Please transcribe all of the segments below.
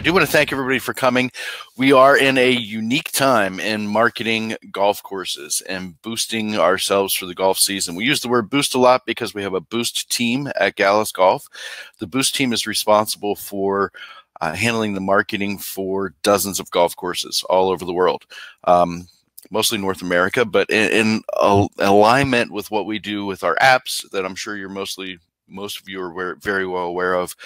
do want to thank everybody for coming. We are in a unique time in marketing golf courses and boosting ourselves for the golf season. We use the word boost a lot because we have a boost team at Gallus Golf. The boost team is responsible for handling the marketing for dozens of golf courses all over the world. Mostly North America, but in alignment with what we do with our apps that I'm sure most of you are very well aware of.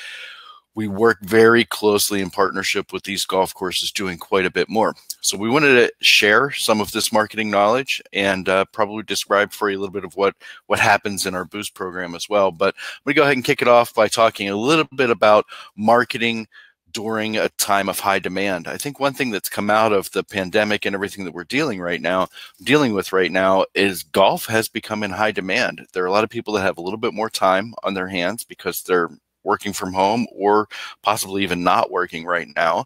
We work very closely in partnership with these golf courses doing quite a bit more. So we wanted to share some of this marketing knowledge and probably describe for you a little bit of what happens in our Boost program as well. But I'm going to go ahead and kick it off by talking a little bit about marketing during a time of high demand. I think one thing that's come out of the pandemic and everything that we're dealing with right now is golf has become in high demand. There are a lot of people that have a little bit more time on their hands because they're working from home or possibly even not working right now.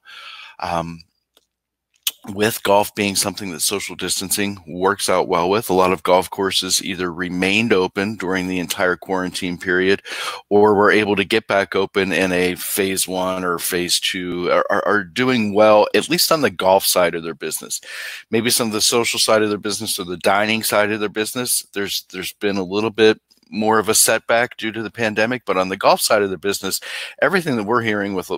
With golf being something that social distancing works out well with, a lot of golf courses either remained open during the entire quarantine period or were able to get back open in a phase 1 or phase 2, are doing well, at least on the golf side of their business. Maybe some of the social side of their business or the dining side of their business, there's been a little bit more of a setback due to the pandemic, but on the golf side of the business, everything that we're hearing with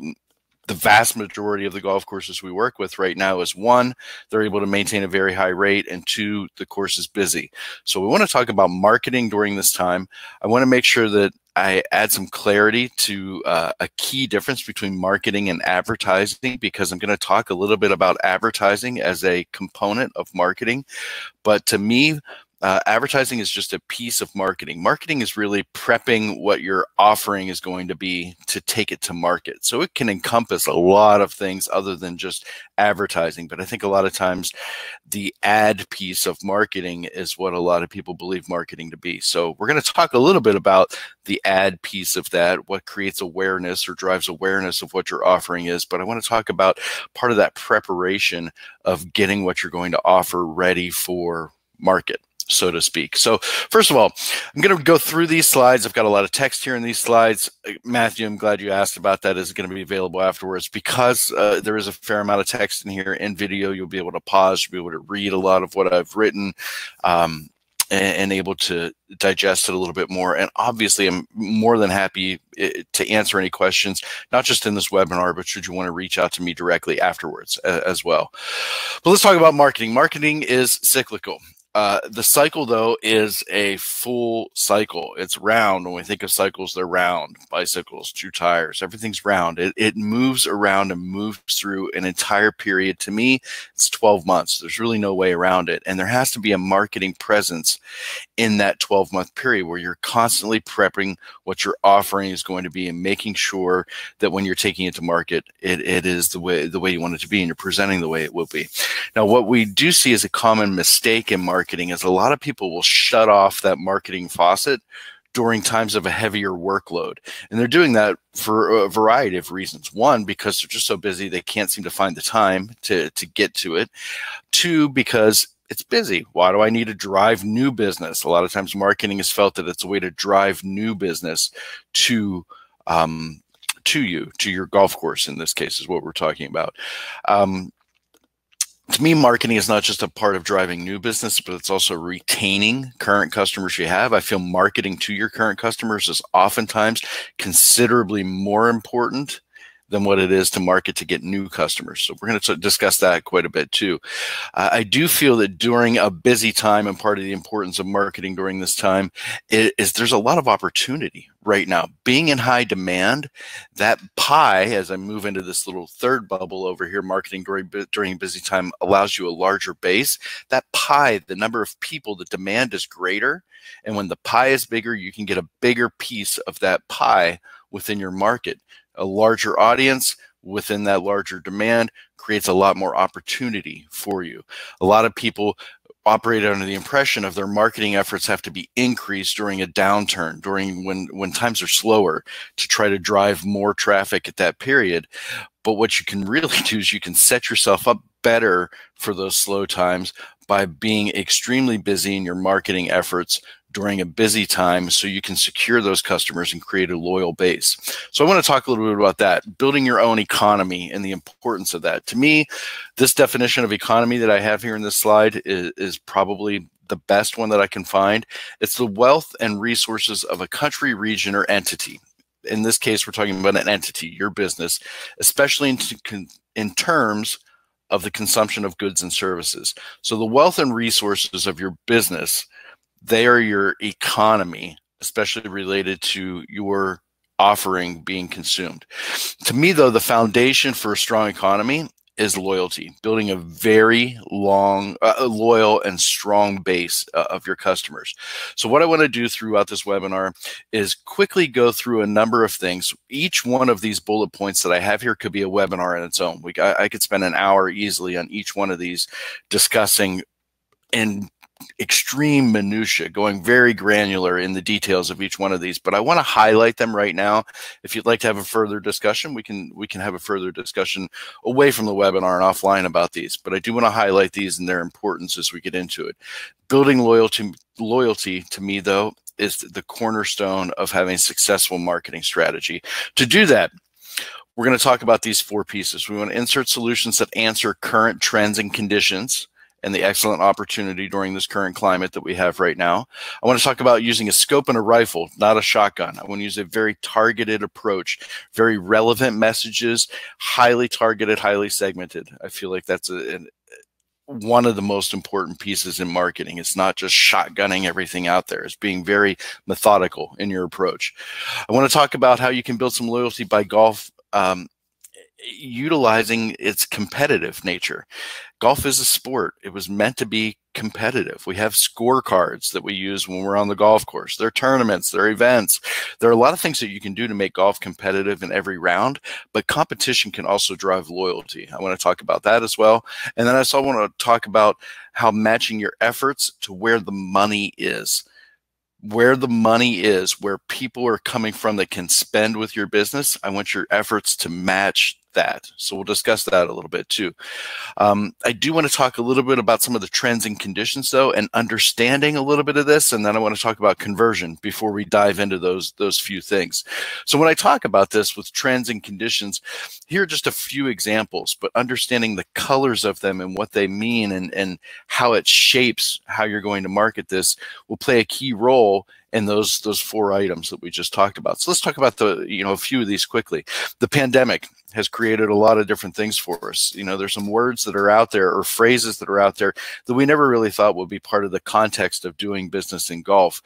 the vast majority of the golf courses we work with right now is, 1, they're able to maintain a very high rate, and 2, the course is busy. So we want to talk about marketing during this time. I want to make sure that I add some clarity to a key difference between marketing and advertising, because I'm going to talk a little bit about advertising as a component of marketing. But to me, advertising is just a piece of marketing. Marketing is really prepping what your offering is going to be to take it to market. So it can encompass a lot of things other than just advertising. But I think a lot of times the ad piece of marketing is what a lot of people believe marketing to be. So we're going to talk a little bit about the ad piece of that, what creates awareness or drives awareness of what your offering is. But I want to talk about part of that preparation of getting what you're going to offer ready for market, so to speak. So first of all, I'm going to go through these slides. I've got a lot of text here in these slides. Matthew, I'm glad you asked about that. Is going to be available afterwards because there is a fair amount of text in here. In video, you'll be able to pause, you'll be able to read a lot of what I've written, and able to digest it a little bit more. And obviously, I'm more than happy to answer any questions, not just in this webinar, but should you want to reach out to me directly afterwards as well. But let's talk about marketing. Marketing is cyclical. The cycle, though, is a full cycle. It's round. When we think of cycles, they're round. Bicycles, 2 tires, everything's round. It moves around and moves through an entire period. To me, it's 12 months. There's really no way around it. And there has to be a marketing presence in that 12-month period where you're constantly prepping what your offering is going to be and making sure that when you're taking it to market, it is the way you want it to be and you're presenting the way it will be. Now, what we do see is a common mistake in marketing is a lot of people will shut off that marketing faucet during times of a heavier workload. And they're doing that for a variety of reasons. 1, because they're just so busy they can't seem to find the time to get to it. 2, because it's busy. Why do I need to drive new business? A lot of times marketing is felt that it's a way to drive new business to your golf course, in this case, is what we're talking about. To me, marketing is not just a part of driving new business, but it's also retaining current customers you have. I feel marketing to your current customers is oftentimes considerably more important than what it is to market to get new customers. So we're going to discuss that quite a bit too. I do feel that during a busy time, and part of the importance of marketing during this time is there's a lot of opportunity right now. Being in high demand, that pie, as I move into this little third bubble over here, marketing during busy time allows you a larger base. That pie, the number of people, the demand is greater. And when the pie is bigger, you can get a bigger piece of that pie within your market. A larger audience within that larger demand creates a lot more opportunity for you. A lot of people operate under the impression of their marketing efforts have to be increased during a downturn, during when times are slower, to try to drive more traffic at that period. But what you can really do is you can set yourself up better for those slow times by being extremely busy in your marketing efforts during a busy time so you can secure those customers and create a loyal base. So I want to talk a little bit about that, building your own economy and the importance of that. To me, this definition of economy that I have here in this slide is probably the best one that I can find. It's the wealth and resources of a country, region, or entity. In this case, we're talking about an entity, your business, especially in terms of the consumption of goods and services. So the wealth and resources of your business, they are your economy, especially related to your offering being consumed. To me, though, the foundation for a strong economy is loyalty, building a very long, loyal and strong base of your customers. So what I want to do throughout this webinar is quickly go through a number of things. Each one of these bullet points that I have here could be a webinar in its own. I could spend an hour easily on each one of these discussing in extreme minutia, going very granular in the details of each one of these, but I want to highlight them right now. If you'd like to have a further discussion, we can have a further discussion away from the webinar and offline about these, but I do want to highlight these and their importance as we get into it. Building loyalty to me, though, is the cornerstone of having a successful marketing strategy. To do that, we're going to talk about these 4 pieces. We want to insert solutions that answer current trends and conditions and the excellent opportunity during this current climate that we have right now. I want to talk about using a scope and a rifle, not a shotgun. I want to use a very targeted approach, very relevant messages, highly targeted, highly segmented. I feel like that's one of the most important pieces in marketing. It's not just shotgunning everything out there. It's being very methodical in your approach. I want to talk about how you can build some loyalty by golf utilizing its competitive nature. Golf is a sport. It was meant to be competitive. We have scorecards that we use when we're on the golf course. There are tournaments, there are events. There are a lot of things that you can do to make golf competitive in every round, but competition can also drive loyalty. I want to talk about that as well. And then I also want to talk about how matching your efforts to where the money is. Where the money is, where people are coming from that can spend with your business, I want your efforts to match that. So we'll discuss that a little bit too. I do want to talk a little bit about some of the trends and conditions though, and understanding a little bit of this. And then I want to talk about conversion before we dive into those few things. So when I talk about this with trends and conditions, here are just a few examples, but understanding the colors of them and what they mean and how it shapes how you're going to market this will play a key role in those 4 items that we just talked about. So let's talk about a few of these quickly. The pandemic has created a lot of different things for us. There's some words that are out there or phrases that are out there that we never really thought would be part of the context of doing business in golf.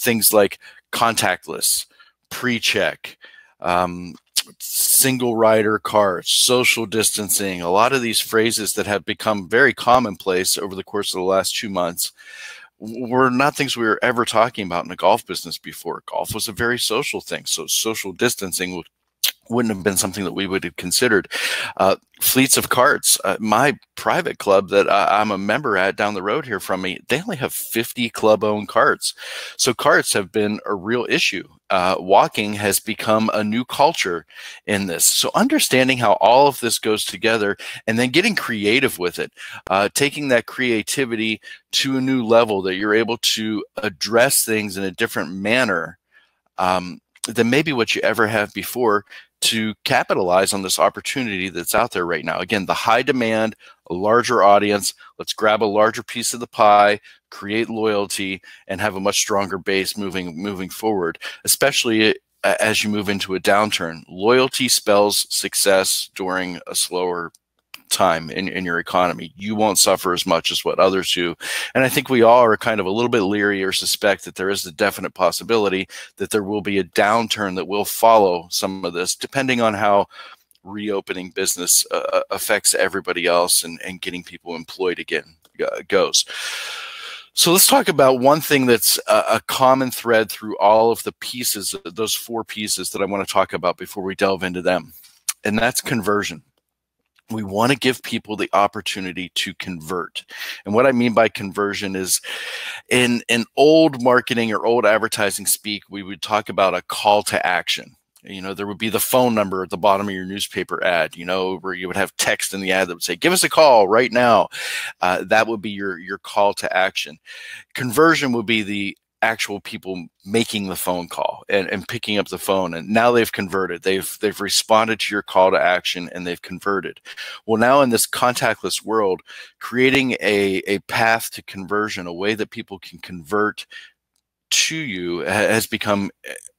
Things like contactless, pre-check, single rider carts, social distancing, a lot of these phrases that have become very commonplace over the course of the last 2 months were not things we were ever talking about in the golf business before. Golf was a very social thing, so social distancing wouldn't have been something that we would have considered. Fleets of carts. My private club that I'm a member at down the road here from me, they only have 50 club-owned carts. So carts have been a real issue. Walking has become a new culture in this. So understanding how all of this goes together and then getting creative with it, taking that creativity to a new level that you're able to address things in a different manner than maybe what you ever have before, to capitalize on this opportunity that's out there right now. Again, the high demand, a larger audience. Let's grab a larger piece of the pie, create loyalty, and have a much stronger base moving forward, especially as you move into a downturn. Loyalty spells success during a slower time in your economy. You won't suffer as much as what others do. And I think we all are kind of a little bit leery or suspect that there is a definite possibility that there will be a downturn that will follow some of this, depending on how reopening business affects everybody else and getting people employed again goes. So let's talk about one thing that's a common thread through all of the pieces, those 4 pieces that I want to talk about before we delve into them, and that's conversion. We want to give people the opportunity to convert. And what I mean by conversion is in old marketing or old advertising speak, we would talk about a call to action. You know, there would be the phone number at the bottom of your newspaper ad, you know, where you would have text in the ad that would say, give us a call right now. That would be your call to action. Conversion would be the actual people making the phone call and picking up the phone. And now they've converted. They've responded to your call to action and they've converted. Well, now in this contactless world, creating a path to conversion, a way that people can convert to you, has become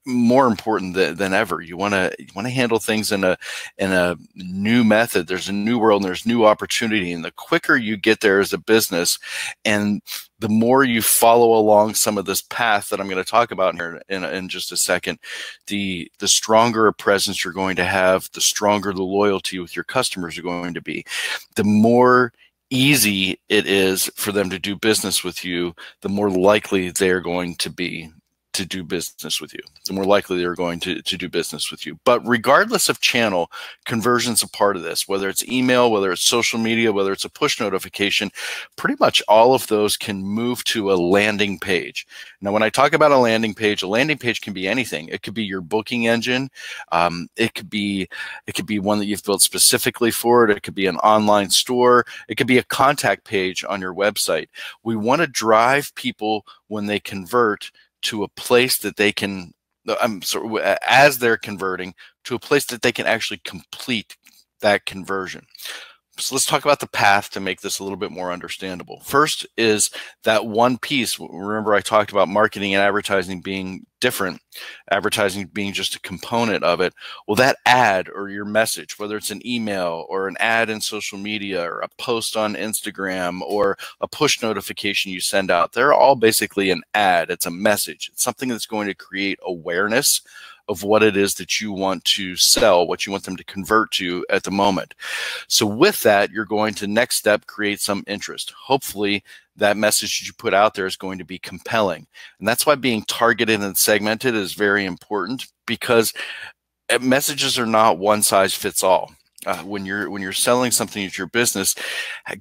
more important than ever. You want to handle things in a new method. There's a new world and there's new opportunity, and the quicker you get there as a business, and the more you follow along some of this path that I'm going to talk about here in just a second, the stronger a presence you're going to have, the stronger the loyalty with your customers are going to be. The more easy it is for them to do business with you, the more likely they're going to be to do business with you, the more likely they're going to do business with you. But regardless of channel, conversion's a part of this, whether it's email, whether it's social media, whether it's a push notification, pretty much all of those can move to a landing page. Now, when I talk about a landing page can be anything. It could be your booking engine. It could be one that you've built specifically for it. It could be an online store. It could be a contact page on your website. We want to drive people when they convert to a place that they can, as they're converting, to a place that they can actually complete that conversion. So let's talk about the path to make this a little bit more understandable. First is that one piece. Remember, I talked about marketing and advertising being different, advertising being just a component of it. Well, that ad or your message, whether it's an email or an ad in social media or a post on Instagram or a push notification you send out, they're all basically an ad. It's a message. It's something that's going to create awareness of what it is that you want to sell, what you want them to convert to at the moment. So with that, you're going to, next step, create some interest. Hopefully that message that you put out there is going to be compelling. And that's why being targeted and segmented is very important, because messages are not one size fits all. When you're selling something at your business,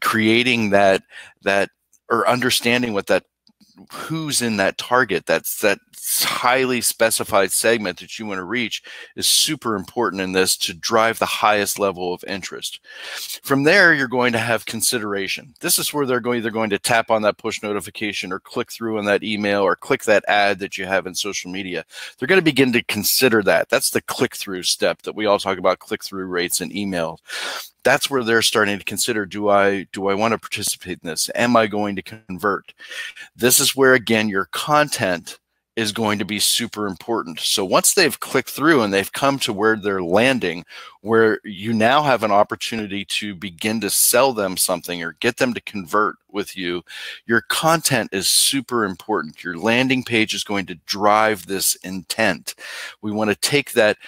creating that or understanding what that, who's in that target, that's that highly specified segment that you want to reach, is super important in this to drive the highest level of interest. From there, you're going to have consideration. This is where they're either going to tap on that push notification or click through on that email or click that ad that you have in social media. They're going to begin to consider that. That's the click-through step that we all talk about, click-through rates in email. That's where they're starting to consider, do I want to participate in this? Am I going to convert? This is where, again, your content is going to be super important. So once they've clicked through and they've come to where they're landing, where you now have an opportunity to begin to sell them something or get them to convert with you, your content is super important. Your landing page is going to drive this intent. We want to take that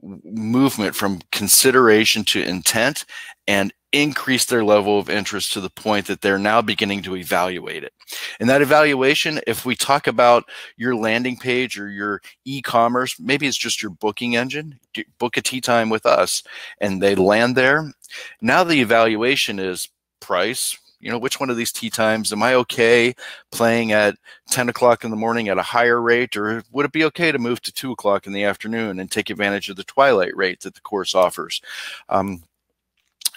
movement from consideration to intent and increase their level of interest to the point that they're now beginning to evaluate it. And that evaluation, if we talk about your landing page or your e-commerce, maybe it's just your booking engine, book a tea time with us, and they land there. Now the evaluation is price. You know, which one of these tea times, am I okay playing at 10 o'clock in the morning at a higher rate, or would it be okay to move to 2 o'clock in the afternoon and take advantage of the twilight rate that the course offers?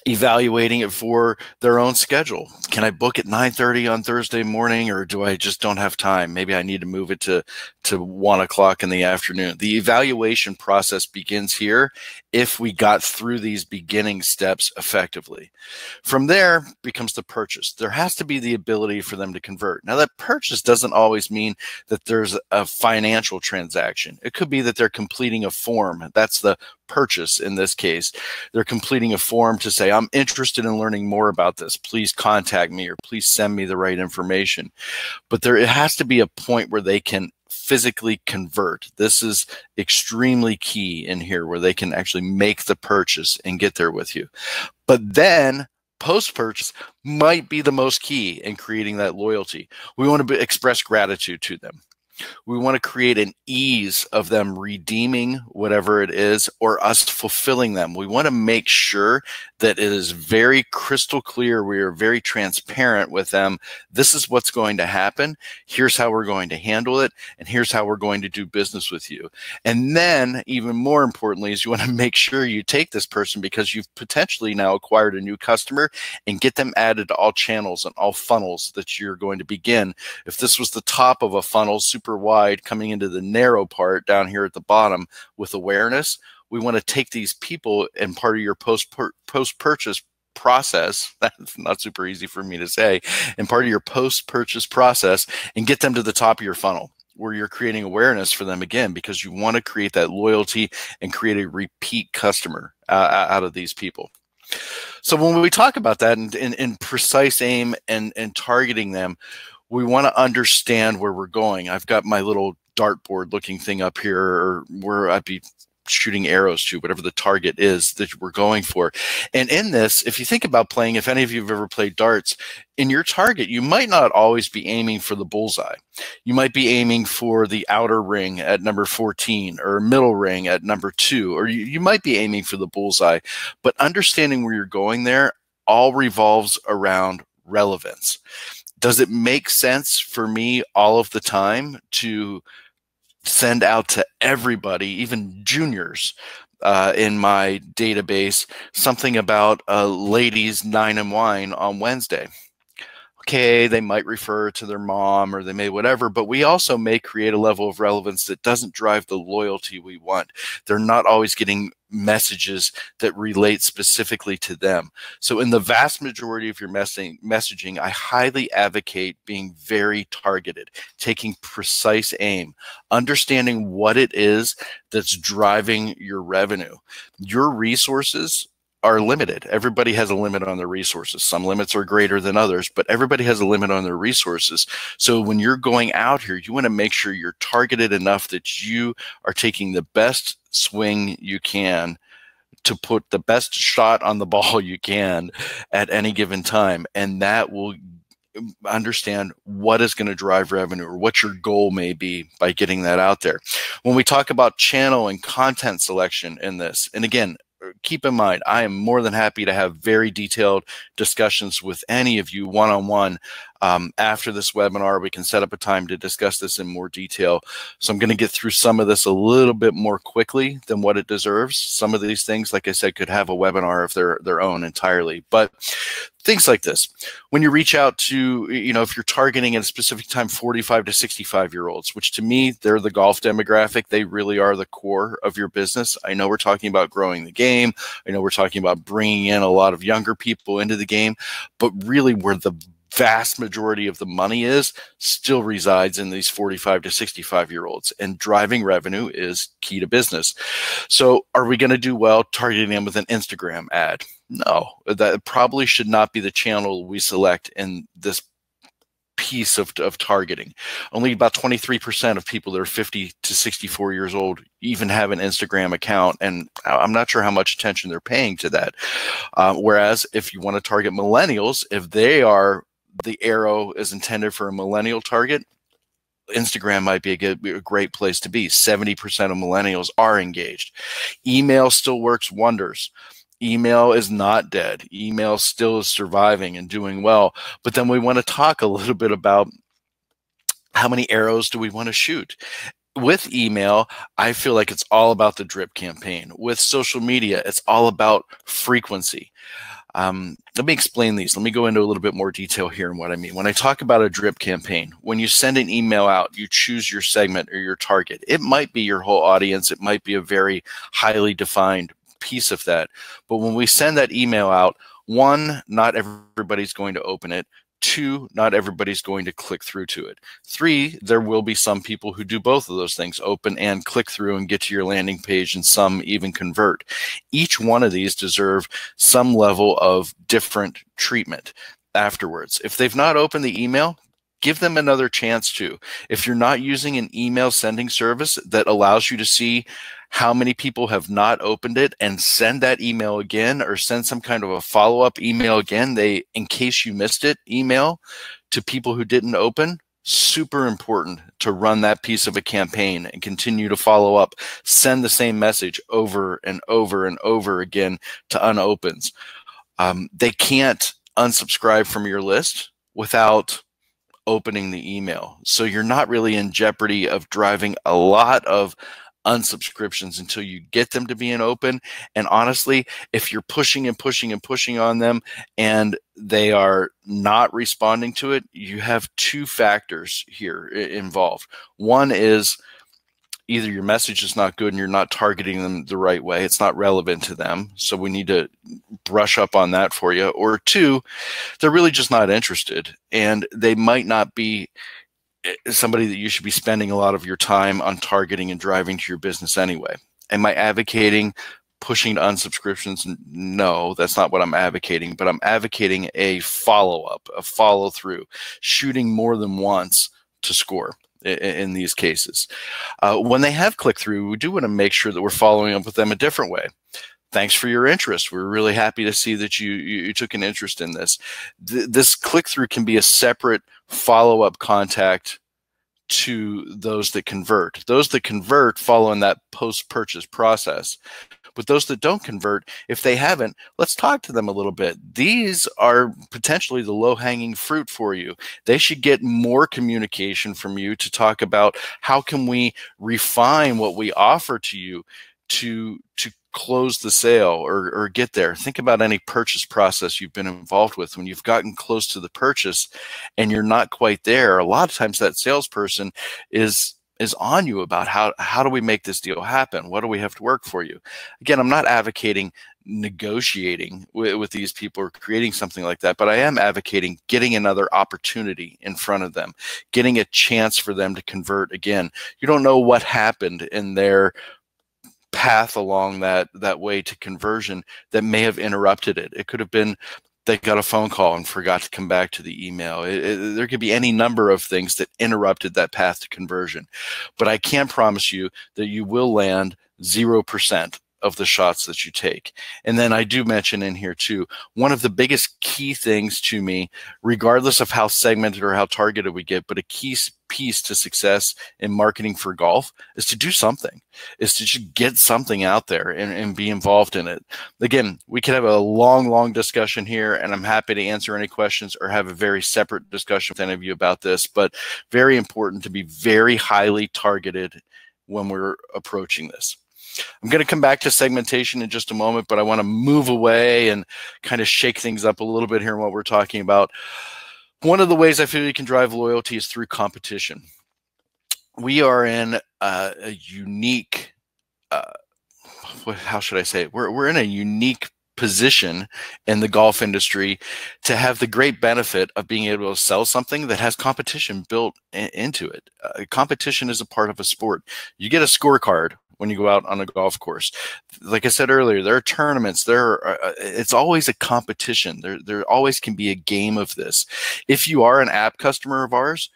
Evaluating it for their own schedule. Can I book at 9:30 on Thursday morning, or do I just don't have time? Maybe I need to move it to 1 o'clock in the afternoon. The evaluation process begins here if we got through these beginning steps effectively. From there becomes the purchase. There has to be the ability for them to convert. Now, that purchase doesn't always mean that there's a financial transaction. It could be that they're completing a form. That's the purchase in this case. They're completing a form to say, I'm interested in learning more about this. Please contact me, or please send me the right information. But it has to be a point where they can physically convert. This is extremely key in here, where they can actually make the purchase and get there with you. But then post-purchase might be the most key in creating that loyalty. We want to express gratitude to them. We want to create an ease of them redeeming whatever it is or us fulfilling them. We want to make sure that it is very crystal clear. We are very transparent with them. This is what's going to happen. Here's how we're going to handle it. And here's how we're going to do business with you. And then even more importantly is you want to make sure you take this person, because you've potentially now acquired a new customer, and get them added to all channels and all funnels that you're going to begin. If this was the top of a funnel, super wide, coming into the narrow part down here at the bottom with awareness, we want to take these people and part of your post-purchase process, that's not super easy for me to say, and part of your post-purchase process, and get them to the top of your funnel where you're creating awareness for them again, because you want to create that loyalty and create a repeat customer out of these people. So when we talk about that in precise aim and targeting them, we want to understand where we're going. I've got my little dartboard looking thing up here, or where I'd be shooting arrows to, whatever the target is that we're going for. And in this, if you think about playing, if any of you have ever played darts, in your target, you might not always be aiming for the bullseye. You might be aiming for the outer ring at number 14, or middle ring at number 2, or you might be aiming for the bullseye. But understanding where you're going there all revolves around relevance. Does it make sense for me all of the time to send out to everybody, even juniors, in my database, something about ladies' 9 and wine on Wednesday? Okay, they might refer to their mom, or they may whatever, but we also may create a level of relevance that doesn't drive the loyalty we want. They're not always getting messages that relate specifically to them. So in the vast majority of your messaging, I highly advocate being very targeted, taking precise aim, understanding what it is that's driving your revenue. Your resources are limited. Everybody has a limit on their resources. Some limits are greater than others, but everybody has a limit on their resources. So when you're going out here, you want to make sure you're targeted enough that you are taking the best swing you can to put the best shot on the ball you can at any given time. And that will understand what is going to drive revenue, or what your goal may be by getting that out there. When we talk about channel and content selection in this, and again, keep in mind, I am more than happy to have very detailed discussions with any of you one-on-one. After this webinar, we can set up a time to discuss this in more detail. So I'm going to get through some of this a little bit more quickly than what it deserves. Some of these things, like I said, could have a webinar of their own entirely. But things like this, when you reach out to, if you're targeting at a specific time 45 to 65-year-olds, which to me, they're the golf demographic. They really are the core of your business. I know we're talking about growing the game. I know we're talking about bringing in a lot of younger people into the game, but really where the vast majority of the money still resides in these 45 to 65-year-olds, and driving revenue is key to business. So are we going to do well targeting them with an Instagram ad? No, that probably should not be the channel we select in this piece of targeting. Only about 23% of people that are 50 to 64 years old even have an Instagram account, and I'm not sure how much attention they're paying to that. Whereas if you want to target millennials, if the arrow is intended for a millennial target, Instagram might be a great place to be. 70% of millennials are engaged. Email still works wonders. Email is not dead. Email still is surviving and doing well. But then we want to talk a little bit about how many arrows do we want to shoot. With email, I feel like it's all about the drip campaign. With social media, it's all about frequency. Let me explain these. Let me go into a little bit more detail here and what I mean. When I talk about a drip campaign, when you send an email out, you choose your segment or your target. It might be your whole audience. It might be a very highly defined piece of that. But when we send that email out, 1, not everybody's going to open it. 2, not everybody's going to click through to it. 3, there will be some people who do both of those things, open and click through and get to your landing page, and some even convert. Each one of these deserve some level of different treatment afterwards. If they've not opened the email, give them another chance to. If you're not using an email sending service that allows you to see how many people have not opened it and send that email again, or send some kind of a follow-up email again, in case you missed it, email to people who didn't open, super important to run that piece of a campaign and continue to follow up, send the same message over and over and over again to unopens. They can't unsubscribe from your list without opening the email. So you're not really in jeopardy of driving a lot of unsubscriptions until you get them to be an open. And honestly, if you're pushing and pushing and pushing on them and they are not responding to it, you have two factors here involved. One is either your message is not good and you're not targeting them the right way. It's not relevant to them. So we need to brush up on that for you. Or two, they're really just not interested, and they might not be somebody that you should be spending a lot of your time on targeting and driving to your business anyway. Am I advocating pushing to unsubscriptions? No, that's not what I'm advocating, but I'm advocating a follow-up, a follow-through, shooting more than once to score in these cases. When they have click-through, we do want to make sure that we're following up with them a different way. Thanks for your interest. We're really happy to see that you took an interest in this. This click-through can be a separate follow-up contact to those that convert. Those that convert follow in that post-purchase process. But those that don't convert, if they haven't, let's talk to them a little bit. These are potentially the low-hanging fruit for you. They should get more communication from you to talk about how can we refine what we offer to you to close the sale or get there. Think about any purchase process you've been involved with. When you've gotten close to the purchase and you're not quite there, a lot of times that salesperson is on you about how do we make this deal happen? What do we have to work for you? Again, I'm not advocating negotiating with these people or creating something like that, but I am advocating getting another opportunity in front of them, getting a chance for them to convert again. You don't know what happened in their path along that way to conversion that may have interrupted it. It could have been they got a phone call and forgot to come back to the email. There could be any number of things that interrupted that path to conversion. But I can promise you that you will land 0% of the shots that you take. And then I do mention in here too, one of the biggest key things to me, regardless of how segmented or how targeted we get, but a key piece to success in marketing for golf is to do something, is to just get something out there and be involved in it. Again, we could have a long discussion here, and I'm happy to answer any questions or have a very separate discussion with any of you about this, but very important to be very highly targeted when we're approaching this. I'm going to come back to segmentation in just a moment, but I want to move away and kind of shake things up a little bit here in what we're talking about. One of the ways I feel you can drive loyalty is through competition. We are in a unique, how should I say it? We're in a unique position in the golf industry to have the great benefit of being able to sell something that has competition built into it. Competition is a part of a sport. You get a scorecard when you go out on a golf course. Like I said earlier, there are tournaments. It's always a competition. There always can be a game of this. If you are an app customer of ours,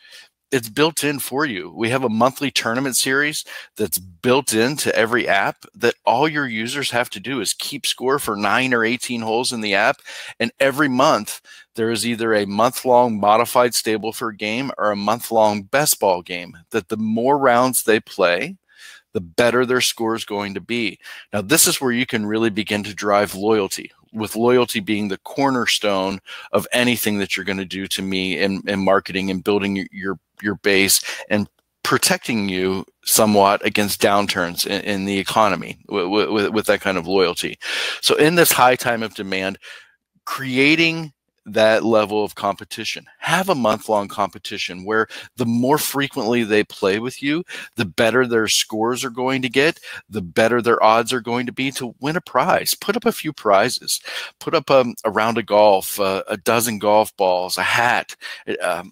it's built in for you. We have a monthly tournament series that's built into every app that all your users have to do is keep score for 9 or 18 holes in the app. And every month, there is either a month-long modified Stableford game or a month-long best ball game that the more rounds they play, the better their score is going to be. Now, this is where you can really begin to drive loyalty, with loyalty being the cornerstone of anything that you're going to do to me in marketing and building your base and protecting you somewhat against downturns in the economy with that kind of loyalty. So in this high time of demand, creating that level of competition. Have a month-long competition where the more frequently they play with you, the better their scores are going to get, the better their odds are going to be to win a prize. Put up a few prizes. Put up a round of golf, a dozen golf balls, a hat, a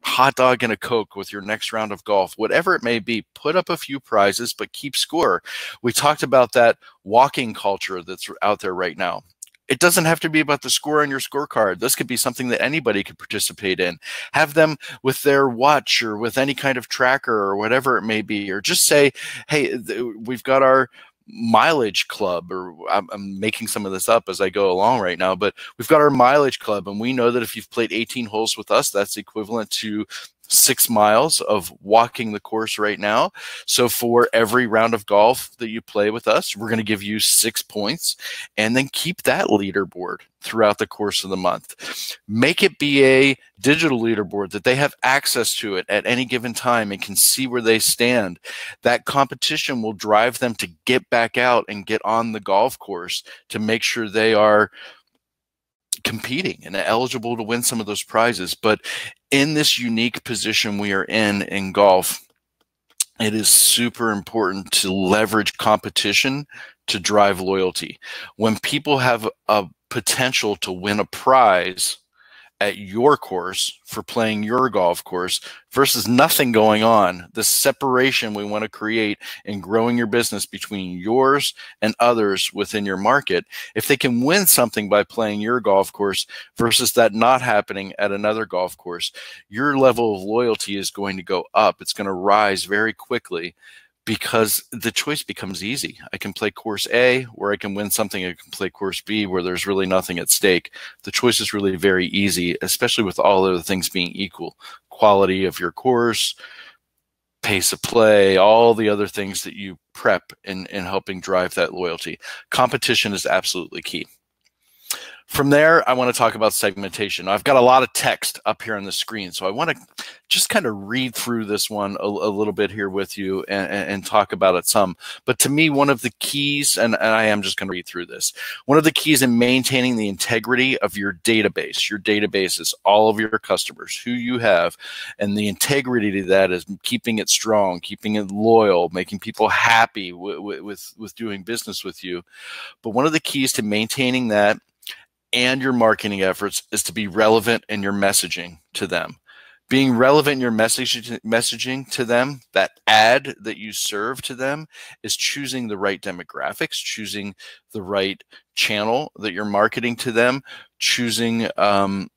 hot dog and a Coke with your next round of golf, whatever it may be. Put up a few prizes, but keep score. We talked about that walking culture that's out there right now. It doesn't have to be about the score on your scorecard. This could be something that anybody could participate in. Have them with their watch or with any kind of tracker or whatever it may be, or just say, hey, we've got our mileage club, or I'm making some of this up as I go along right now, but we've got our mileage club, and we know that if you've played 18 holes with us, that's equivalent to 6 miles of walking the course right now. So for every round of golf that you play with us, we're going to give you 6 points, and then keep that leaderboard throughout the course of the month. Make it be a digital leaderboard that they have access to it at any given time and can see where they stand. That competition will drive them to get back out and get on the golf course to make sure they are competing and eligible to win some of those prizes. But in this unique position we are in golf, it is super important to leverage competition to drive loyalty. When people have a potential to win a prize at your course for playing your golf course versus nothing going on, the separation we want to create in growing your business between yours and others within your market, if they can win something by playing your golf course versus that not happening at another golf course, your level of loyalty is going to go up. It's going to rise very quickly, because the choice becomes easy. I can play course A where I can win something. I can play course B where there's really nothing at stake. The choice is really very easy, especially with all other things being equal. Quality of your course, pace of play, all the other things that you prep in helping drive that loyalty. Competition is absolutely key. From there, I want to talk about segmentation. I've got a lot of text up here on the screen, so I want to just kind of read through this one a little bit here with you and talk about it some. But to me, one of the keys, and I am just going to read through this, one of the keys in maintaining the integrity of your database is all of your customers, who you have, and the integrity to that is keeping it strong, keeping it loyal, making people happy with doing business with you. But one of the keys to maintaining that and your marketing efforts is to be relevant in your messaging to them. Being relevant in your messaging to them, that ad that you serve to them, is choosing the right demographics, choosing the right channel that you're marketing to them, choosing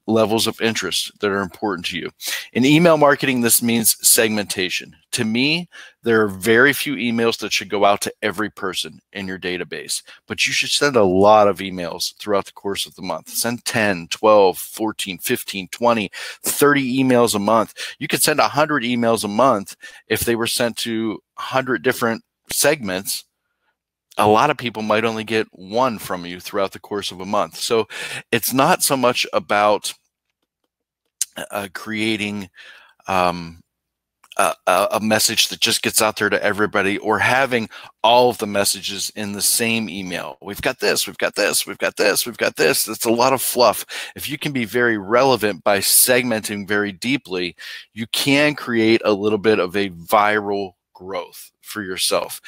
levels of interest that are important to you. In email marketing, this means segmentation. To me, there are very few emails that should go out to every person in your database, but you should send a lot of emails throughout the course of the month. Send 10, 12, 14, 15, 20, 30 emails a month. You could send 100 emails a month if they were sent to 100 different segments. A lot of people might only get one from you throughout the course of a month. So it's not so much about creating a message that just gets out there to everybody, or having all of the messages in the same email. We've got this, we've got this, we've got this, we've got this. That's a lot of fluff. If you can be very relevant by segmenting very deeply, you can create a little bit of a viral growth for yourself.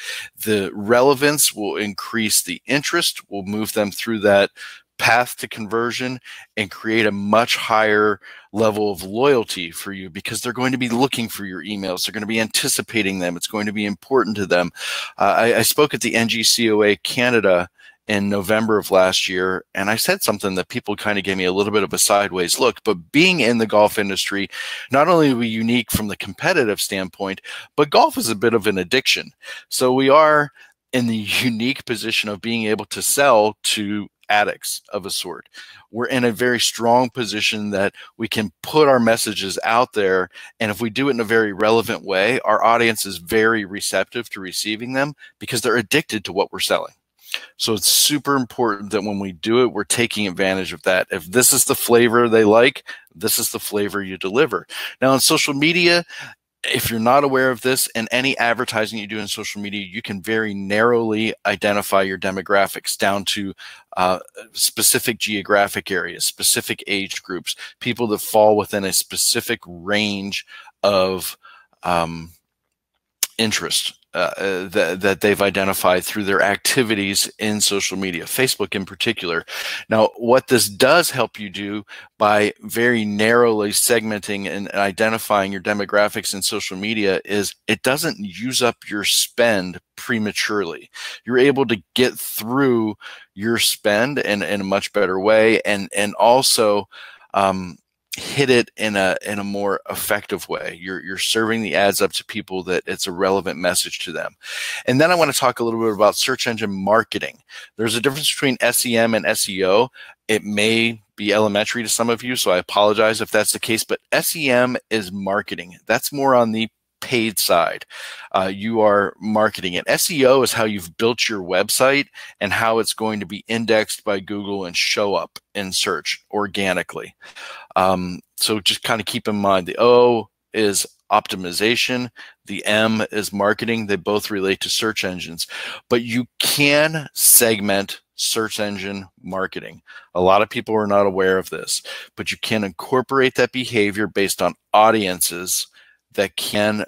The relevance will increase the interest, will move them through that path to conversion and create a much higher level of loyalty for you, because they're going to be looking for your emails. They're going to be anticipating them. It's going to be important to them. I spoke at the NGCOA Canada in November of last year, and I said something that people kind of gave me a little bit of a sideways look. But being in the golf industry, not only are we unique from the competitive standpoint, but golf is a bit of an addiction. So we are in the unique position of being able to sell to addicts of a sort. We're in a very strong position that we can put our messages out there, and if we do it in a very relevant way, our audience is very receptive to receiving them because they're addicted to what we're selling. So it's super important that when we do it, we're taking advantage of that. If this is the flavor they like, this is the flavor you deliver. Now, on social media, if you're not aware of this, and any advertising you do in social media, you can very narrowly identify your demographics down to specific geographic areas, specific age groups, people that fall within a specific range of interest that they've identified through their activities in social media, Facebook in particular. Now, what this does help you do by very narrowly segmenting and identifying your demographics in social media is it doesn't use up your spend prematurely. You're able to get through your spend in a much better way, and also hit it in a more effective way. You're serving the ads up to people that it's a relevant message to them. And then I want to talk a little bit about search engine marketing. There's a difference between SEM and SEO. It may be elementary to some of you, so I apologize if that's the case, but SEM is marketing. That's more on the paid side. You are marketing it. SEO is how you've built your website and how it's going to be indexed by Google and show up in search organically. So just kind of keep in mind the O is optimization, the M is marketing. They both relate to search engines, but you can segment search engine marketing. A lot of people are not aware of this, but you can incorporate that behavior based on audiences that can,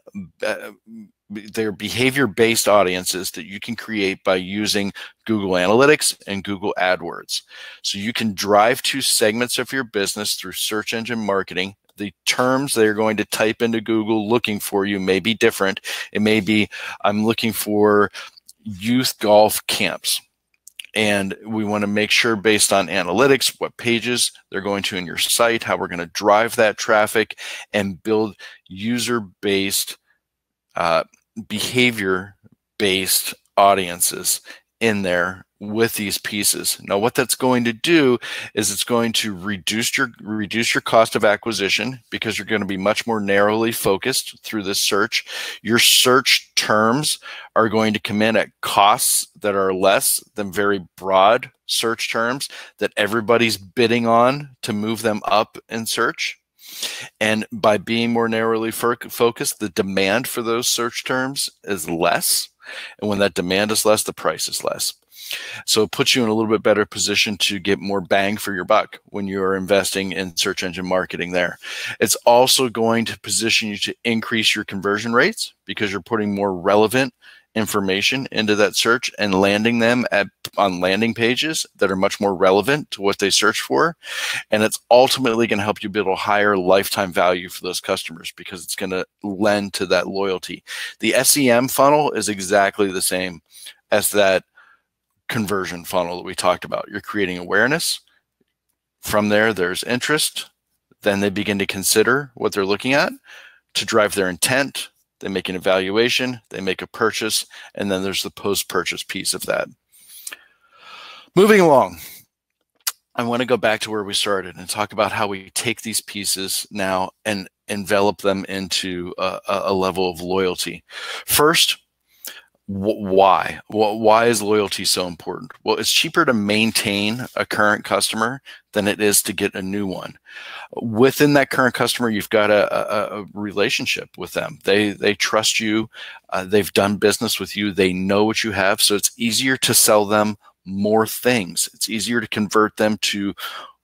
they're behavior-based audiences that you can create by using Google Analytics and Google AdWords. So you can drive to segments of your business through search engine marketing. The terms they're going to type into Google looking for you may be different. It may be, I'm looking for youth golf camps. And we want to make sure based on analytics, what pages they're going to in your site, how we're going to drive that traffic and build user-based, behavior-based audiences in there with these pieces. Now, what that's going to do is it's going to reduce your cost of acquisition because you're going to be much more narrowly focused through this search. Your search terms are going to come in at costs that are less than very broad search terms that everybody's bidding on to move them up in search. And by being more narrowly focused, the demand for those search terms is less. And when that demand is less, the price is less. So it puts you in a little bit better position to get more bang for your buck when you are investing in search engine marketing there. It's also going to position you to increase your conversion rates because you're putting more relevant information into that search and landing them on landing pages that are much more relevant to what they search for. And it's ultimately going to help you build a higher lifetime value for those customers because it's going to lend to that loyalty. The SEM funnel is exactly the same as that conversion funnel that we talked about. You're creating awareness. From there, there's interest. Then they begin to consider what they're looking at to drive their intent. They make an evaluation, they make a purchase, and then there's the post-purchase piece of that. Moving along, I want to go back to where we started and talk about how we take these pieces now and envelop them into a level of loyalty. First, why? Why is loyalty so important? Well, it's cheaper to maintain a current customer than it is to get a new one. Within that current customer, you've got a relationship with them. They trust you. They've done business with you. They know what you have. So it's easier to sell them more things. It's easier to convert them to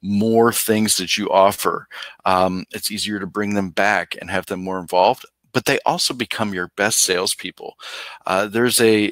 more things that you offer. It's easier to bring them back and have them more involved. But they also become your best salespeople. There's a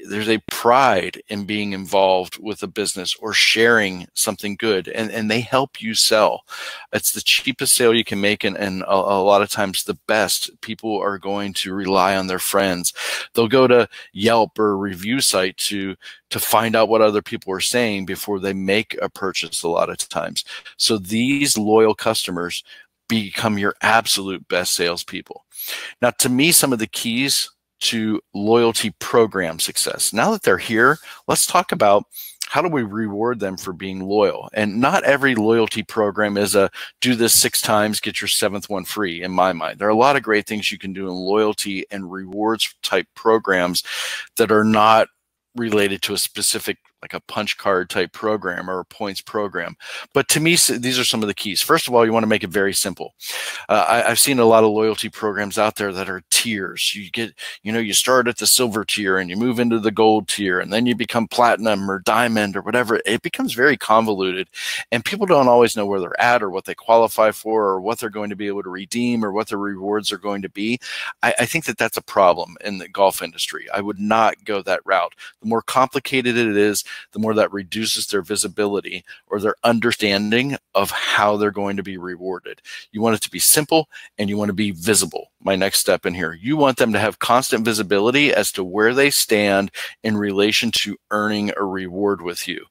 pride in being involved with a business or sharing something good, and they help you sell. It's the cheapest sale you can make, and a lot of times the best. People are going to rely on their friends. They'll go to Yelp or a review site to find out what other people are saying before they make a purchase a lot of times. So these loyal customers become your absolute best salespeople. Now, to me, some of the keys to loyalty program success. Now that they're here, let's talk about how do we reward them for being loyal. And not every loyalty program is a do this 6 times, get your 7th one free, in my mind. There are a lot of great things you can do in loyalty and rewards type programs that are not related to a specific, like a punch card type program or a points program. But to me, these are some of the keys. First of all, you want to make it very simple. I've seen a lot of loyalty programs out there that are tiers. You get, you start at the silver tier and you move into the gold tier and then you become platinum or diamond or whatever. It becomes very convoluted and people don't always know where they're at or what they qualify for or what they're going to be able to redeem or what the rewards are going to be. I think that that's a problem in the golf industry. I would not go that route. The more complicated it is, the more that reduces their visibility or their understanding of how they're going to be rewarded. You want it to be simple and you want to be visible. My next step in here, you want them to have constant visibility as to where they stand in relation to earning a reward with you.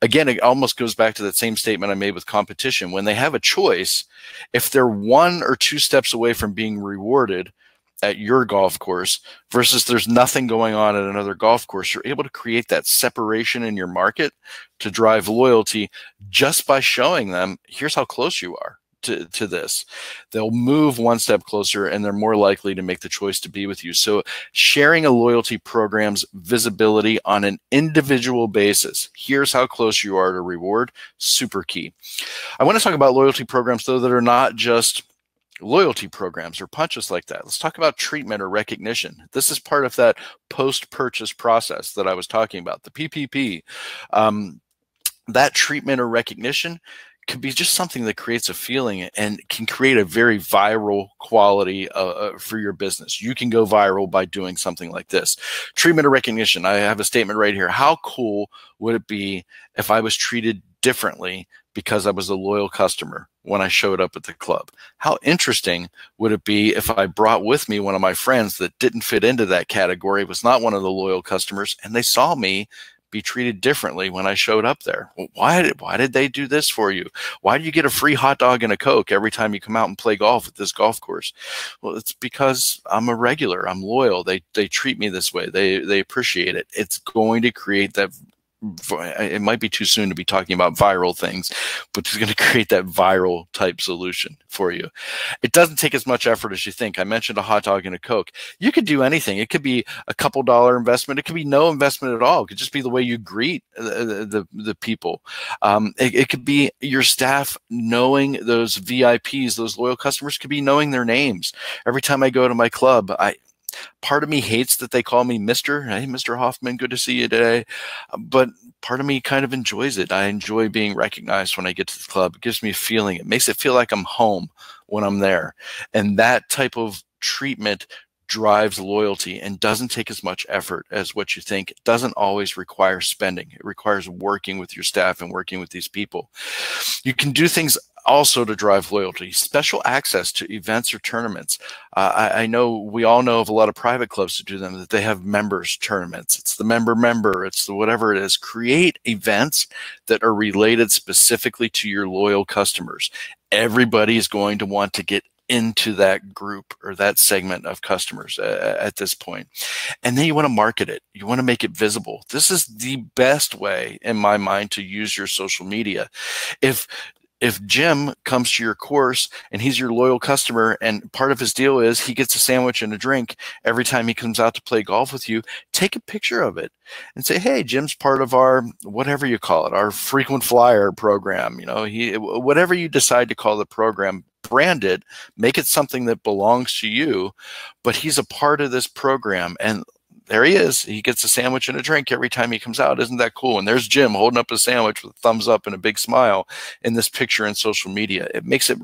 Again, it almost goes back to that same statement I made with competition. When they have a choice, if they're 1 or 2 steps away from being rewarded, at your golf course versus there's nothing going on at another golf course. You're able to create that separation in your market to drive loyalty just by showing them, here's how close you are to this. They'll move one step closer and they're more likely to make the choice to be with you. So sharing a loyalty program's visibility on an individual basis, here's how close you are to reward, super key. I want to talk about loyalty programs, though, that are not just loyalty programs or punches like that. Let's talk about treatment or recognition. This is part of that post-purchase process that I was talking about, the PPP. That treatment or recognition could be just something that creates a feeling and can create a very viral quality for your business. You can go viral by doing something like this. Treatment or recognition. I have a statement right here. How cool would it be if I was treated differently because I was a loyal customer when I showed up at the club? How interesting would it be if I brought with me one of my friends that didn't fit into that category, was not one of the loyal customers, and they saw me be treated differently when I showed up there? Well, why did they do this for you? Why do you get a free hot dog and a Coke every time you come out and play golf at this golf course? Well, it's because I'm a regular. I'm loyal. They treat me this way. They appreciate it. It's going to create that. It might be too soon to be talking about viral things, but it's going to create that viral type solution for you. It doesn't take as much effort as you think. I mentioned a hot dog and a Coke. You could do anything. It could be a couple dollar investment. It could be no investment at all. It could just be the way you greet the people. It could be your staff knowing those VIPs, those loyal customers, could be knowing their names. Every time I go to my club, part of me hates that they call me Mr. Hey, Mr. Hoffman, good to see you today. But part of me kind of enjoys it. I enjoy being recognized when I get to the club. It gives me a feeling. It makes it feel like I'm home when I'm there. And that type of treatment drives loyalty and doesn't take as much effort as what you think. It doesn't always require spending. It requires working with your staff and working with these people. You can do things also to drive loyalty. Special access to events or tournaments. I know we all know of a lot of private clubs to do them, that they have members tournaments. It's the member, it's the whatever it is. Create events that are related specifically to your loyal customers. Everybody is going to want to get into that group or that segment of customers at this point. And then you want to market it. You want to make it visible. This is the best way, in my mind, to use your social media. If Jim comes to your course and he's your loyal customer and part of his deal is he gets a sandwich and a drink every time he comes out to play golf with you, take a picture of it and say, hey, Jim's part of our, whatever you call it, our frequent flyer program. You know, whatever you decide to call the program, brand it, make it something that belongs to you, but he's a part of this program. And there he is. He gets a sandwich and a drink every time he comes out. Isn't that cool? And there's Jim holding up a sandwich with a thumbs up and a big smile in this picture in social media. It makes it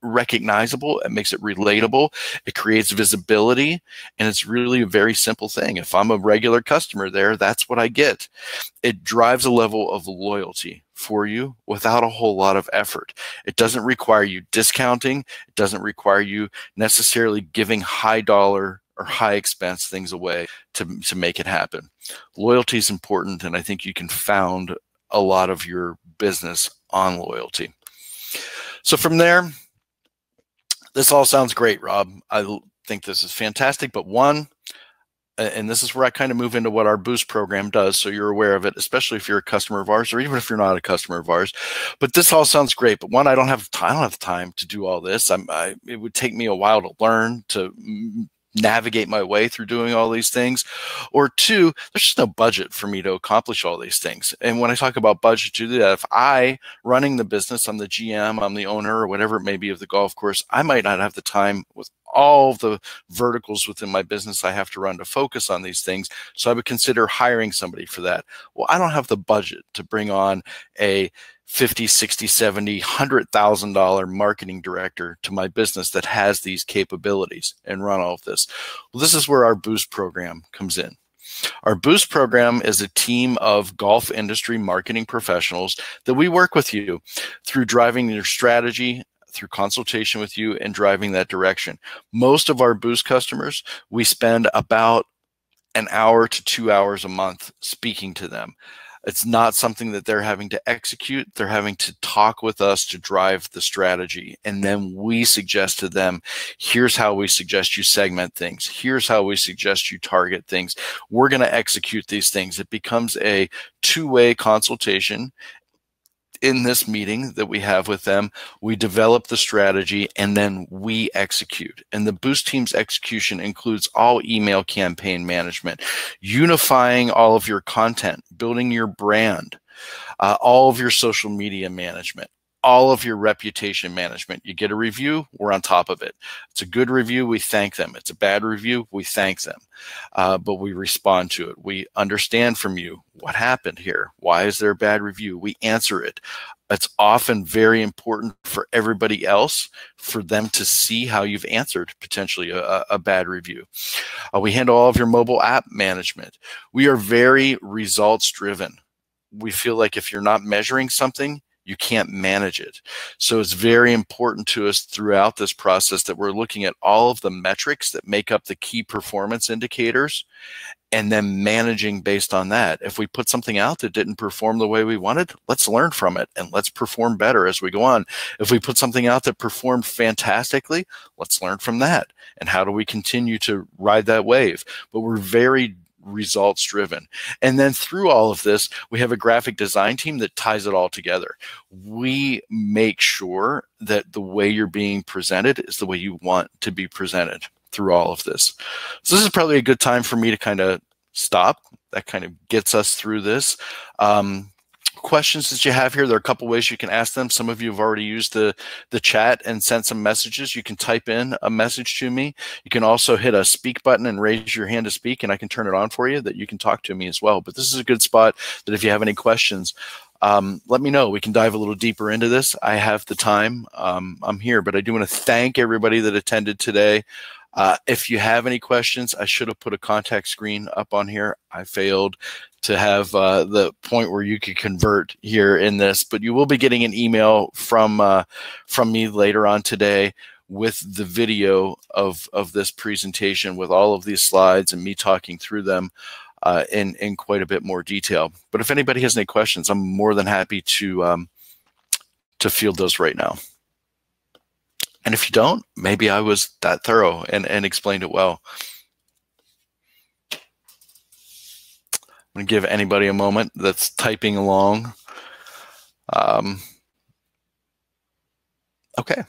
recognizable. It makes it relatable. It creates visibility. And it's really a very simple thing. If I'm a regular customer there, that's what I get. It drives a level of loyalty for you without a whole lot of effort. It doesn't require you discounting. It doesn't require you necessarily giving high dollar or high expense things away to make it happen. Loyalty is important, and I think you can found a lot of your business on loyalty. So from there, this all sounds great, Rob. I think this is fantastic, but one, and this is where I kind of move into what our Boost program does, so you're aware of it, especially if you're a customer of ours, or even if you're not a customer of ours. But this all sounds great. But one, I don't have time to do all this. It would take me a while to learn, to navigate my way through doing all these things. Or two, there's just no budget for me to accomplish all these things. And when I talk about budget to do that, if I running the business, I'm the GM, I'm the owner, or whatever it may be of the golf course, I might not have the time with all of the verticals within my business I have to run to focus on these things. So I would consider hiring somebody for that. Well, I don't have the budget to bring on a $50, $60, $70, $100,000 marketing director to my business that has these capabilities and run all of this. Well, this is where our Boost program comes in. Our Boost program is a team of golf industry marketing professionals that we work with you through driving your strategy, through consultation with you, and driving that direction. Most of our Boost customers, we spend about an hour to 2 hours a month speaking to them. It's not something that they're having to execute. They're having to talk with us to drive the strategy. And then we suggest to them, here's how we suggest you segment things. Here's how we suggest you target things. We're going to execute these things. It becomes a two-way consultation. In this meeting that we have with them, we develop the strategy and then we execute. And the Boost team's execution includes all email campaign management, unifying all of your content, building your brand, all of your social media management, all of your reputation management. You get a review, we're on top of it. It's a good review, we thank them. It's a bad review, we thank them. But we respond to it. We understand from you what happened here. Why is there a bad review? We answer it. It's often very important for everybody else for them to see how you've answered potentially a bad review. We handle all of your mobile app management. We are very results driven. We feel like if you're not measuring something, you can't manage it. So it's very important to us throughout this process that we're looking at all of the metrics that make up the key performance indicators and then managing based on that. If we put something out that didn't perform the way we wanted, let's learn from it and let's perform better as we go on. If we put something out that performed fantastically, let's learn from that. And how do we continue to ride that wave? But we're very results driven. And then through all of this, we have a graphic design team that ties it all together. We make sure that the way you're being presented is the way you want to be presented through all of this. So this is probably a good time for me to kind of stop. That kind of gets us through this. Questions that you have here, there are a couple ways you can ask them. Some of you have already used the chat and sent some messages. You can type in a message to me. You can also hit a speak button and raise your hand to speak, and I can turn it on for you that you can talk to me as well. But this is a good spot that if you have any questions, let me know. We can dive a little deeper into this. I have the time. I'm here, but I do want to thank everybody that attended today. If you have any questions, I should have put a contact screen up on here. I failed to have the point where you could convert here in this, but you will be getting an email from me later on today with the video of this presentation with all of these slides and me talking through them in quite a bit more detail. But if anybody has any questions, I'm more than happy to field those right now. And if you don't, maybe I was that thorough and explained it well. I'm going to give anybody a moment that's typing along. Okay.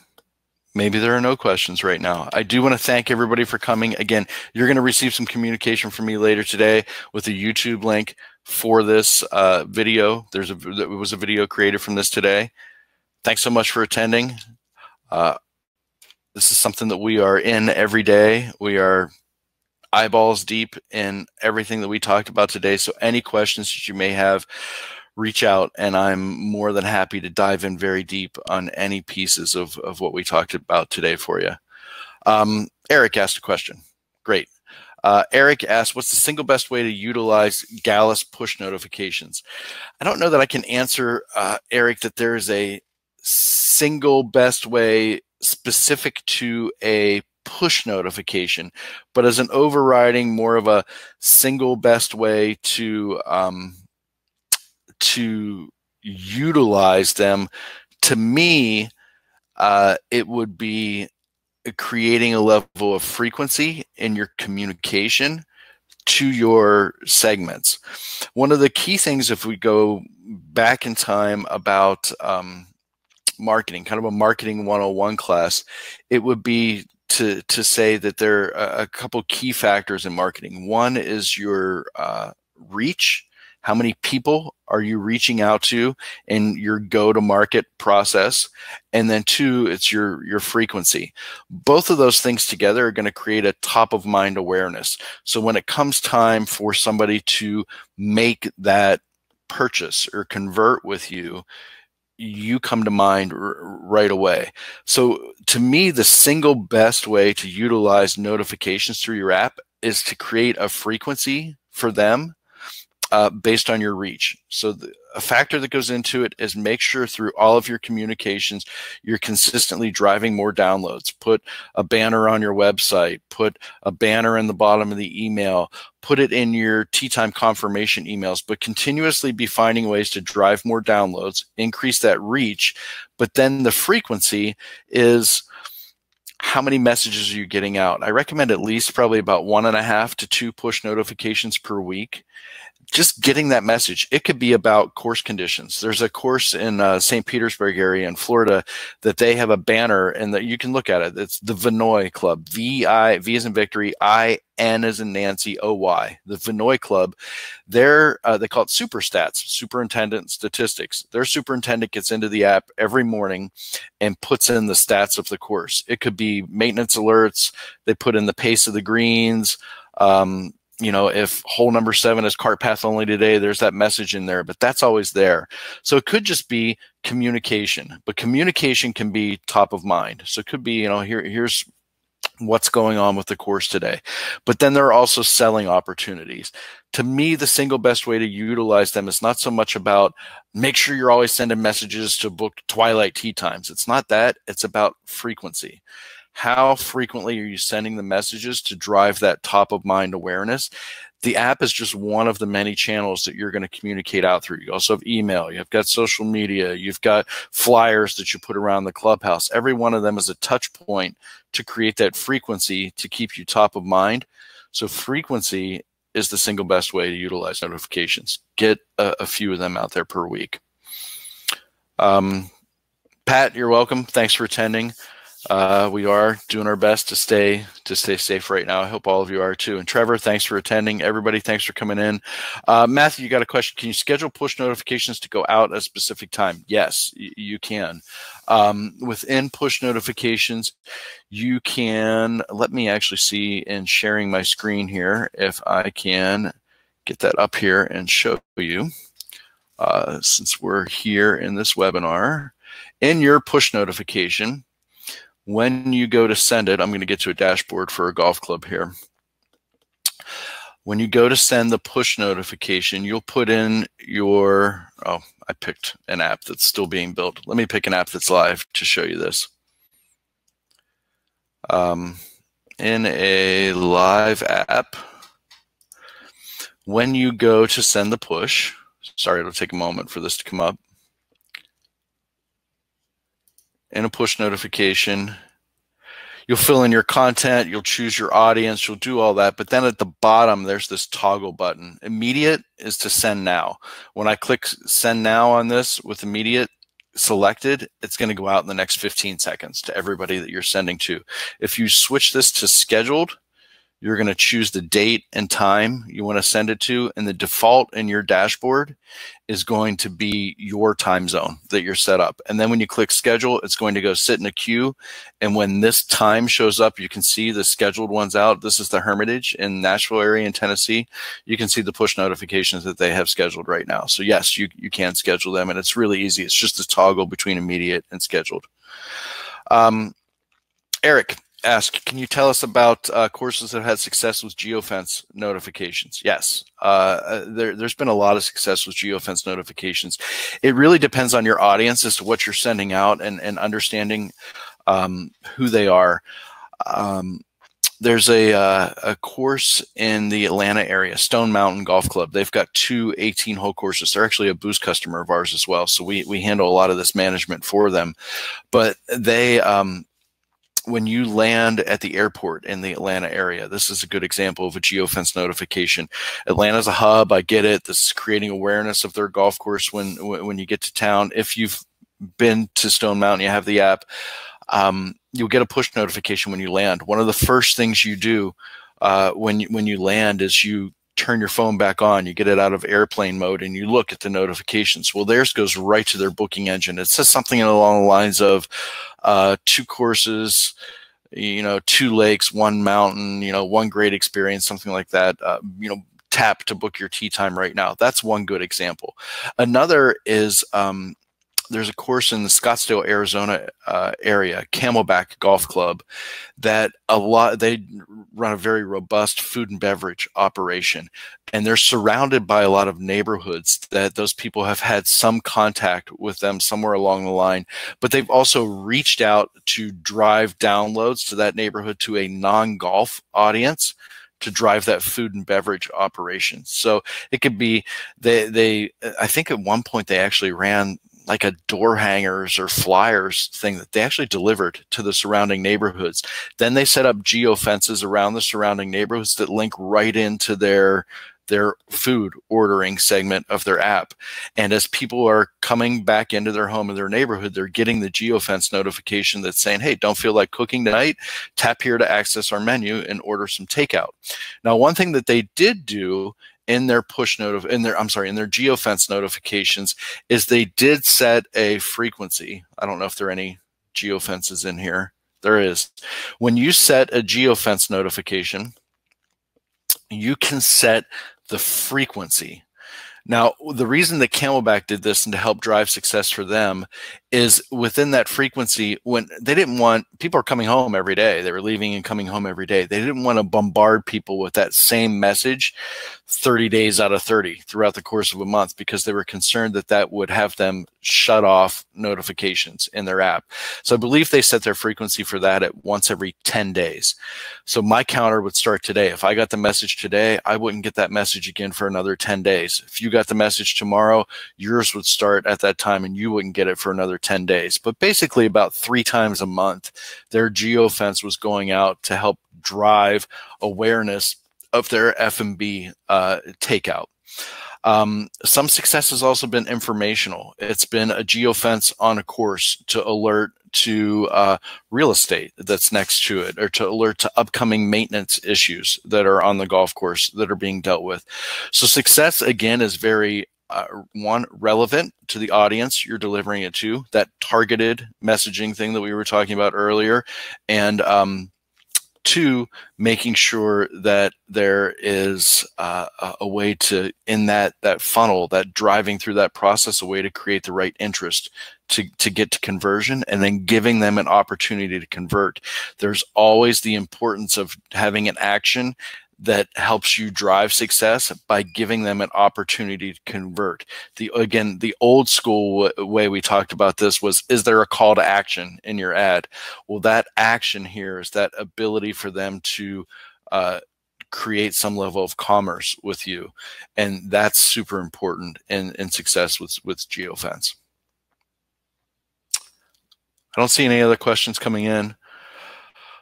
Maybe there are no questions right now. I do want to thank everybody for coming. Again, you're going to receive some communication from me later today with a YouTube link for this video. There was a video created from this today. Thanks so much for attending. This is something that we are in every day. We are eyeballs deep in everything that we talked about today. So any questions that you may have, reach out, and I'm more than happy to dive in very deep on any pieces of what we talked about today for you. Eric asked a question. Great. Eric asked, what's the single best way to utilize Gallus push notifications? I don't know that I can answer, Eric, that there is a single best way specific to a push notification, but as an overriding, more of a single best way to utilize them, to me, it would be creating a level of frequency in your communication to your segments. One of the key things, if we go back in time about marketing, kind of a marketing 101 class, it would be to say that there are a couple key factors in marketing. One is your reach. How many people are you reaching out to in your go-to-market process? And then two, it's your frequency. Both of those things together are going to create a top-of-mind awareness. So when it comes time for somebody to make that purchase or convert with you, you come to mind right away. So to me, the single best way to utilize notifications through your app is to create a frequency for them based on your reach. So a factor that goes into it is make sure through all of your communications, you're consistently driving more downloads. Put a banner on your website, put a banner in the bottom of the email, put it in your tea time confirmation emails, but continuously be finding ways to drive more downloads, increase that reach. But then the frequency is how many messages are you getting out? I recommend at least probably about 1.5 to 2 push notifications per week. Just getting that message. It could be about course conditions. There's a course in St. Petersburg area in Florida that they have a banner, and that you can look at it. It's the Vinoy Club. V as in Victory, N as in Nancy, OY. The Vinoy Club. They call it Super Stats, Superintendent Statistics. Their superintendent gets into the app every morning and puts in the stats of the course. It could be maintenance alerts. They put in the pace of the greens. You know, if hole number 7 is cart path only today, there's that message in there, but that's always there. So it could just be communication, but communication can be top of mind. So it could be, you know, here's what's going on with the course today. But then there are also selling opportunities. To me, the single best way to utilize them is not so much about make sure you're always sending messages to book twilight tea times. It's not that. It's about frequency. How frequently are you sending the messages to drive that top of mind awareness? The app is just one of the many channels that you're going to communicate out through. You also have email, you've got social media, you've got flyers that you put around the clubhouse. Every one of them is a touch point to create that frequency to keep you top of mind. So frequency is the single best way to utilize notifications. Get a few of them out there per week. Pat, you're welcome. Thanks for attending. We are doing our best to stay safe right now. I hope all of you are too. And Trevor, thanks for attending. Everybody, thanks for coming in. Matthew, you got a question. Can you schedule push notifications to go out at a specific time? Yes, you can. Within push notifications, you can, let me actually see in sharing my screen here if I can get that up here and show you. Since we're here in this webinar, in your push notification, when you go to send it, I'm going to get to a dashboard for a golf club here. When you go to send the push notification, you'll put in your, oh, I picked an app that's still being built. Let me pick an app that's live to show you this. In a live app, when you go to send the push, sorry, it'll take a moment for this to come up. In a push notification, you'll fill in your content, you'll choose your audience, you'll do all that, but then at the bottom, there's this toggle button. Immediate is to send now. When I click send now on this with immediate selected, it's going to go out in the next 15 seconds to everybody that you're sending to. If you switch this to scheduled, you're going to choose the date and time you want to send it to, and the default in your dashboard is going to be your time zone that you're set up. And then when you click schedule, it's going to go sit in a queue. And when this time shows up, you can see the scheduled ones out. This is the Hermitage in Nashville area in Tennessee. You can see the push notifications that they have scheduled right now. So yes, you can schedule them, and it's really easy. It's just a toggle between immediate and scheduled. Eric ask, can you tell us about courses that have had success with geofence notifications? Yes, there's been a lot of success with geofence notifications. It really depends on your audience as to what you're sending out and understanding who they are. There's a course in the Atlanta area, Stone Mountain Golf Club. They've got 2 18-hole courses. They're actually a Boost customer of ours as well, so we handle a lot of this management for them. But they when you land at the airport in the Atlanta area, this is a good example of a geofence notification. Atlanta's a hub. I get it. This is creating awareness of their golf course when you get to town. If you've been to Stone Mountain, you have the app, you'll get a push notification when you land. One of the first things you do when you land is you turn your phone back on, you get it out of airplane mode, and you look at the notifications. Well, theirs goes right to their booking engine. It says something along the lines of 2 courses, 2 lakes, 1 mountain, 1 great experience, something like that. Tap to book your tee time right now. That's one good example. Another is there's a course in the Scottsdale, Arizona area, Camelback Golf Club, that they run a very robust food and beverage operation, and they're surrounded by a lot of neighborhoods that those people have had some contact with them somewhere along the line, but they've also reached out to drive downloads to that neighborhood to a non-golf audience to drive that food and beverage operation. So it could be I think at one point they actually ran like a door hangers or flyers thing that they actually delivered to the surrounding neighborhoods. Then they set up geofences around the surrounding neighborhoods that link right into their food ordering segment of their app. And as people are coming back into their home or their neighborhood, they're getting the geofence notification that's saying, hey, don't feel like cooking tonight? Tap here to access our menu and order some takeout. Now, one thing that they did do in their in their geofence notifications is they did set a frequency. I don't know if there are any geofences in here. There is. When you set a geofence notification, you can set the frequency. Now, the reason that Camelback did this and to help drive success for them is within that frequency, when they didn't want, people are coming home every day. They were leaving and coming home every day. They didn't want to bombard people with that same message 30 days out of 30 throughout the course of a month, because they were concerned that that would have them shut off notifications in their app. So I believe they set their frequency for that at once every 10 days. So my counter would start today. If I got the message today, I wouldn't get that message again for another 10 days. If you got the message tomorrow, yours would start at that time and you wouldn't get it for another 10 days. But basically about 3 times a month, their geofence was going out to help drive awareness of their F&B takeout. Some success has also been informational. It's been a geofence on a course to alert to real estate that's next to it, or to alert to upcoming maintenance issues that are on the golf course that are being dealt with. So success, again, is very one, relevant to the audience you're delivering it to, that targeted messaging thing that we were talking about earlier, and 2, making sure that there is a way to, in that funnel, that driving through that process, a way to create the right interest to get to conversion, and then giving them an opportunity to convert. There's always the importance of having an action that helps you drive success by giving them an opportunity to convert. Again, the old school way we talked about this was, is there a call to action in your ad? Well, that action here is that ability for them to create some level of commerce with you. And that's super important in success with geofence. I don't see any other questions coming in.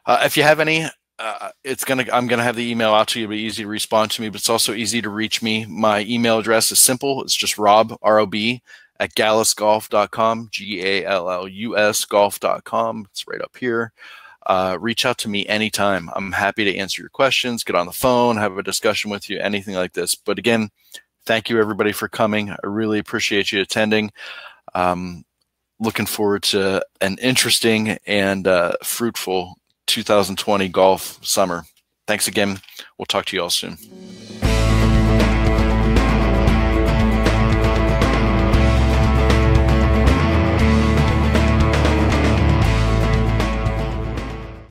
If you have any, I'm gonna have the email out to you. It'll be easy to respond to me, but it's also easy to reach me. My email address is simple. It's just Rob, R-O-B, at gallusgolf.com, G-A-L-L-U-S golf.com. It's right up here. Reach out to me anytime. I'm happy to answer your questions, get on the phone, have a discussion with you, anything like this. But again, thank you everybody for coming. I really appreciate you attending. Looking forward to an interesting and fruitful 2020 golf summer. Thanks again. We'll talk to you all soon.